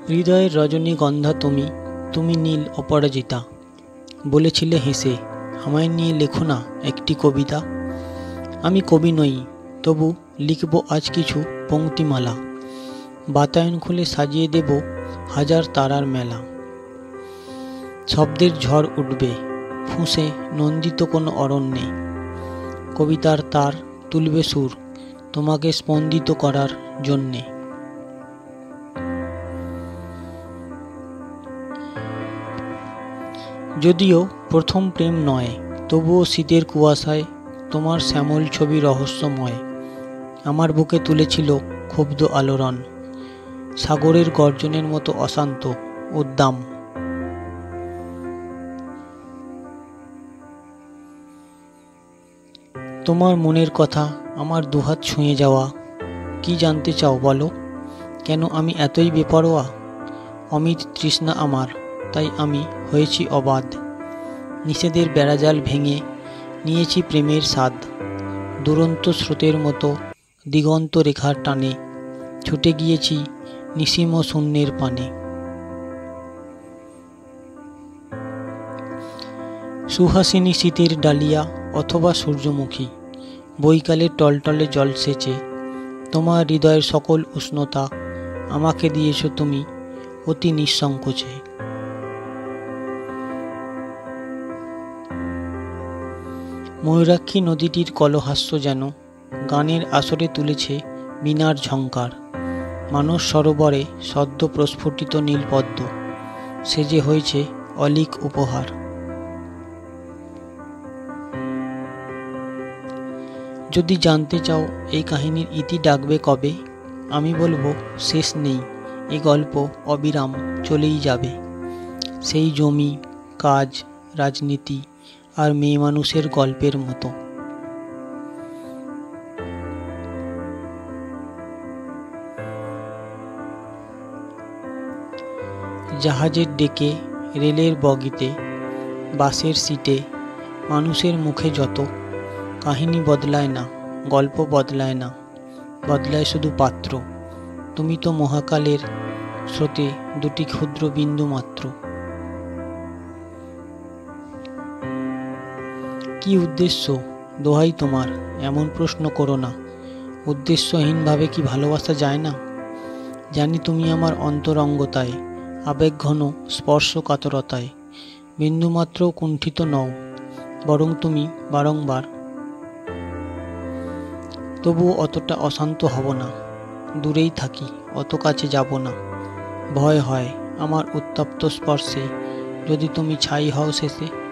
হৃদয়ের রজনীগন্ধা তুমি, তুমি নীল অপরাজিতা। বলেছিলে হেসে, আমায় নিয়ে লেখো না একটি কবিতা। আমি কবি নই, তবু লিখব আজ কিছু পংক্তিমালা। বাতায়ন খুলে সাজিয়ে দেব হাজার তারার মেলা। শব্দের ঝড় উঠবে ফুঁসে নন্দিত কোনো অরণ্যে। কবিতার তার তুলবে সুর তোমাকে স্পন্দিত করার জন্যে। যদিও প্রথম প্রেম নয়, তবুও শীতের কুয়াশায় তোমার শ্যামল ছবি রহস্যময় আমার বুকে তুলেছিল ক্ষুব্ধ আলোড়ন। সাগরের গর্জনের মতো অশান্ত উদ্দাম। তোমার মনের কথা আমার দুহাত ছুঁয়ে যাওয়া। কি জানতে চাও বলো, কেন আমি এতই বেপরোয়া? অমিত তৃষ্ণা আমার, তাই আমি হয়েছি অবাধ। নিষেধের বেড়াজাল ভেঙে নিয়েছি প্রেমের স্বাদ। দুরন্ত স্রোতের মতো দিগন্ত রেখার টানে ছুটে গিয়েছি নিসীম শূন্যের পানে। সুহাসিনী শীতের ডালিয়া অথবা সূর্যমুখী, বৈকালের টলটলে জল সেচে তোমার হৃদয়ের সকল উষ্ণতা আমাকে দিয়েছ তুমি অতি নিঃসংকোচে। ময়ূরাক্ষী নদীটির কলহাস্য যেন গানের আসরে তুলেছে বীণার ঝঙ্কার। মানস সরোবরে সদ্য প্রস্ফুটিত নীলপদ্ম সেজে হয়েছে অলিক উপহার। যদি জানতে চাও এই কাহিনীর ইতি ডাকবে কবে, আমি বলবো শেষ নেই, এ গল্প অবিরাম চলেই যাবে। সেই জমি, কাজ, রাজনীতি আর মেয়ে মানুষের গল্পের মতো। জাহাজের ডেকে, রেলের বগিতে, বাসের সিটে, মানুষের মুখে যত কাহিনী বদলায় না, গল্প বদলায় না, বদলায় শুধু পাত্র। তুমি তো মহাকালের স্রোতে দুটি ক্ষুদ্র বিন্দু মাত্র। কি উদ্দেশ্য, দোহাই তোমার এমন প্রশ্ন করো না। উদ্দেশ্যহীনভাবে কি ভালোবাসা যায় না? জানি তুমি আমার অন্তরঙ্গতায়, আবেগঘন স্পর্শকাতরতায় বিন্দুমাত্র কুণ্ঠিত নও, বরং তুমি বারংবার। তবুও অতটা অশান্ত হব না, দূরেই থাকি, অত কাছে যাব না। ভয় হয় আমার উত্তপ্ত স্পর্শে যদি তুমি ছাই হও শেষে।